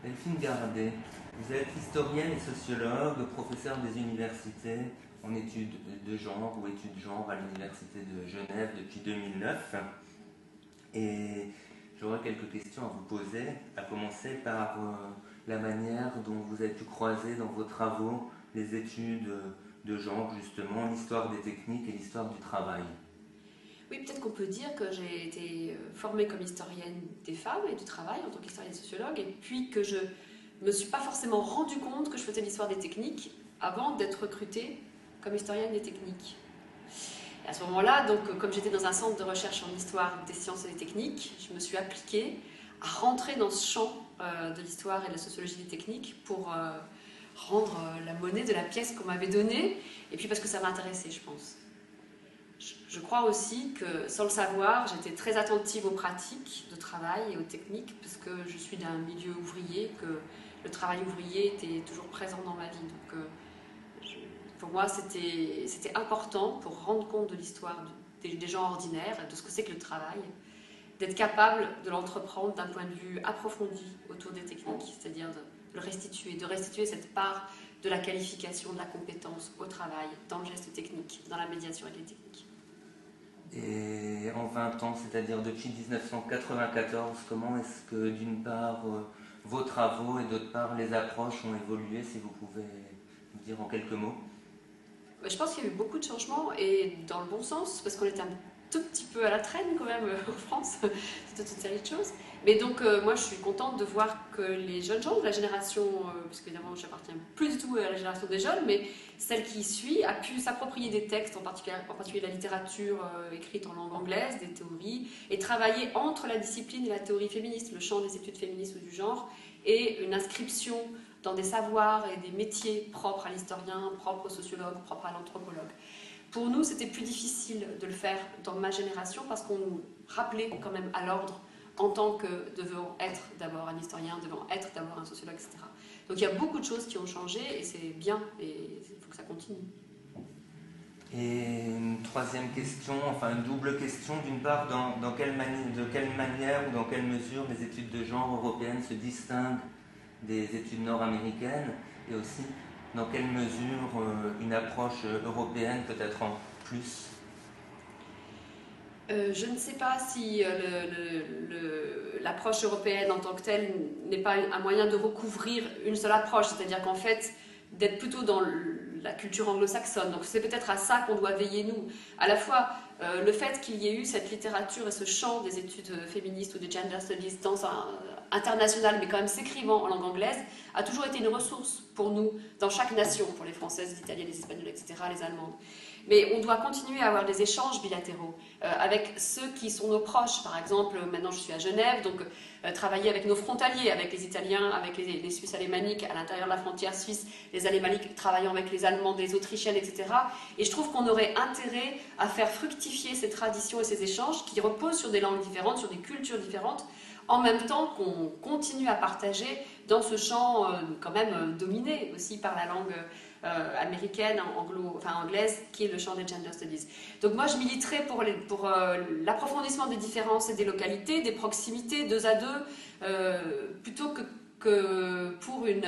Delphine Garadet, vous êtes historienne et sociologue, professeure des universités en études de genre ou études genre à l'Université de Genève depuis 2009. Et j'aurais quelques questions à vous poser, à commencer par la manière dont vous avez pu croiser dans vos travaux les études de genre, justement, l'histoire des techniques et l'histoire du travail. Oui, peut-être qu'on peut dire que j'ai été formée comme historienne des femmes et du travail en tant qu'historienne sociologue, et puis que je me suis pas forcément rendu compte que je faisais l'histoire des techniques avant d'être recrutée comme historienne des techniques. Et à ce moment-là, donc, comme j'étais dans un centre de recherche en histoire des sciences et des techniques, je me suis appliquée à rentrer dans ce champ de l'histoire et de la sociologie des techniques pour rendre la monnaie de la pièce qu'on m'avait donnée, et puis parce que ça m'intéressait, je pense. Je crois aussi que, sans le savoir, j'étais très attentive aux pratiques de travail et aux techniques, parce que je suis d'un milieu ouvrier, que le travail ouvrier était toujours présent dans ma vie. Donc, pour moi, c'était important, pour rendre compte de l'histoire des gens ordinaires, de ce que c'est que le travail, d'être capable de l'entreprendre d'un point de vue approfondi autour des techniques, c'est-à-dire de restituer cette part de la qualification, de la compétence au travail, dans le geste technique, dans la médiation avec les techniques. Et en 20 ans, c'est-à-dire depuis 1994, comment est-ce que d'une part vos travaux et d'autre part les approches ont évolué, si vous pouvez me dire en quelques mots? Je pense qu'il y a eu beaucoup de changements et dans le bon sens, parce qu'on était un tout petit peu à la traîne quand même en France, c'est toute une série de choses. Mais donc moi je suis contente de voir que les jeunes gens de la génération, parce qu'évidemment je n'appartiens plus du tout à la génération des jeunes, mais celle qui suit a pu s'approprier des textes, en particulier la littérature écrite en langue anglaise, des théories, et travailler entre la discipline et la théorie féministe, le champ des études féministes ou du genre, et une inscription dans des savoirs et des métiers propres à l'historien, propres au sociologue, propres à l'anthropologue. Pour nous, c'était plus difficile de le faire dans ma génération parce qu'on nous rappelait quand même à l'ordre en tant que devant être d'abord un historien, devant être d'abord un sociologue, etc. Donc il y a beaucoup de choses qui ont changé et c'est bien et il faut que ça continue. Et une troisième question, enfin une double question, d'une part, de quelle manière ou dans quelle mesure les études de genre européennes se distinguent des études nord-américaines, et aussi dans quelle mesure une approche européenne peut être en plus? Je ne sais pas si l'approche européenne en tant que telle n'est pas un moyen de recouvrir une seule approche, c'est-à-dire qu'en fait, d'être plutôt dans la culture anglo-saxonne. Donc c'est peut-être à ça qu'on doit veiller nous. À la fois le fait qu'il y ait eu cette littérature et ce champ des études féministes ou des gender studies international, mais quand même s'écrivant en langue anglaise, a toujours été une ressource pour nous dans chaque nation, pour les Françaises, les Italiennes, les Espagnols, etc., les Allemandes. Mais on doit continuer à avoir des échanges bilatéraux avec ceux qui sont nos proches. Par exemple, maintenant je suis à Genève, donc travailler avec nos frontaliers, avec les Italiens, avec les Suisses alémaniques à l'intérieur de la frontière suisse, les alémaniques travaillant avec les Allemands, les Autrichiennes, etc. Et je trouve qu'on aurait intérêt à faire fructifier ces traditions et ces échanges qui reposent sur des langues différentes, sur des cultures différentes, en même temps qu'on continue à partager dans ce champ quand même dominé aussi par la langue américaine, anglaise, qui est le champ des gender studies. Donc moi je militerais pour l'approfondissement des différences et des localités, des proximités deux à deux, plutôt que pour une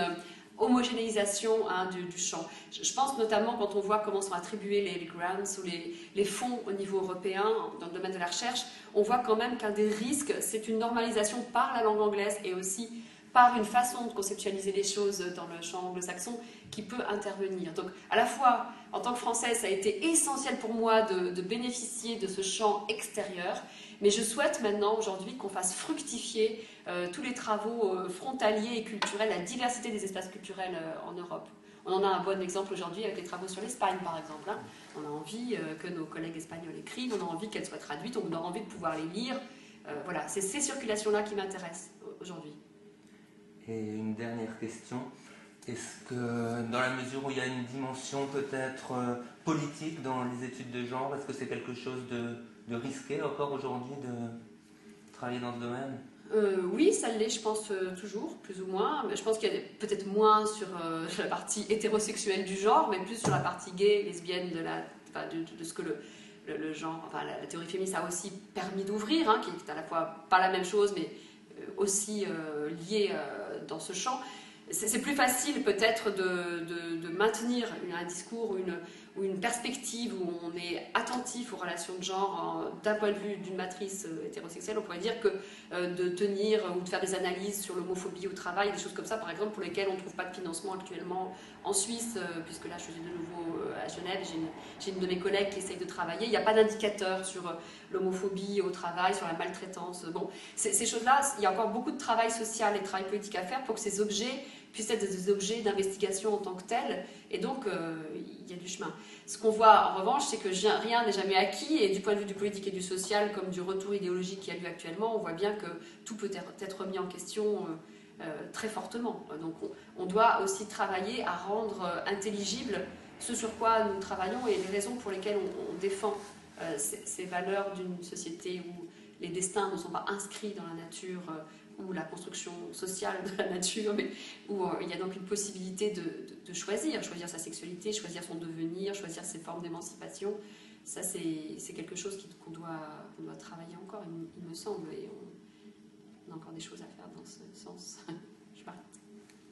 homogénéisation du champ. Je pense notamment quand on voit comment sont attribués les grants ou les fonds au niveau européen dans le domaine de la recherche, on voit quand même qu'un des risques, c'est une normalisation par la langue anglaise et aussi par une façon de conceptualiser les choses dans le champ anglo-saxon qui peut intervenir. Donc à la fois, en tant que Française, ça a été essentiel pour moi de bénéficier de ce champ extérieur, mais je souhaite maintenant, aujourd'hui, qu'on fasse fructifier tous les travaux frontaliers et culturels, la diversité des espaces culturels en Europe. On en a un bon exemple aujourd'hui avec les travaux sur l'Espagne, par exemple. Hein. On a envie que nos collègues espagnols écrivent, on a envie qu'elles soient traduites, on a envie de pouvoir les lire. Voilà, c'est ces circulations-là qui m'intéressent aujourd'hui. Et une dernière question. Est-ce que, dans la mesure où il y a une dimension peut-être politique dans les études de genre, est-ce que c'est quelque chose de risqué encore aujourd'hui de travailler dans ce domaine? Oui, ça l'est, je pense, toujours, plus ou moins. Mais je pense qu'il y a peut-être moins sur la partie hétérosexuelle du genre, mais plus sur la partie gay, lesbienne, de ce que le genre, enfin, la théorie féministe a aussi permis d'ouvrir, hein, qui est à la fois pas la même chose, mais aussi liés dans ce champ. C'est plus facile peut-être de maintenir un discours ou une perspective où on est attentif aux relations de genre d'un point de vue d'une matrice hétérosexuelle, on pourrait dire, que de tenir ou de faire des analyses sur l'homophobie au travail, des choses comme ça par exemple, pour lesquelles on ne trouve pas de financement actuellement en Suisse, puisque là je suis de nouveau à Genève, j'ai une de mes collègues qui essaye de travailler, il n'y a pas d'indicateur sur l'homophobie au travail, sur la maltraitance. Bon, ces choses-là, il y a encore beaucoup de travail social et de travail politique à faire pour que ces objets puissent être des objets d'investigation en tant que tels, et donc il y a du chemin. Ce qu'on voit en revanche, c'est que rien n'est jamais acquis, et du point de vue du politique et du social, comme du retour idéologique qui a lieu actuellement, on voit bien que tout peut être remis en question très fortement. Donc on doit aussi travailler à rendre intelligible ce sur quoi nous travaillons et les raisons pour lesquelles on défend ces valeurs d'une société où les destins ne sont pas inscrits dans la nature, ou la construction sociale de la nature, mais où il y a donc une possibilité de choisir sa sexualité, choisir son devenir, choisir ses formes d'émancipation. Ça, c'est quelque chose qu'on doit travailler encore, il me semble, et on a encore des choses à faire dans ce sens. Je m'arrête.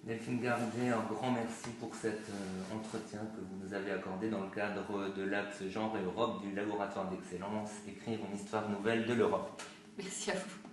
Delphine Gardet, un grand merci pour cet entretien que vous nous avez accordé dans le cadre de l'axe Genre et Europe du Laboratoire d'Excellence, écrire une histoire nouvelle de l'Europe. Merci à vous.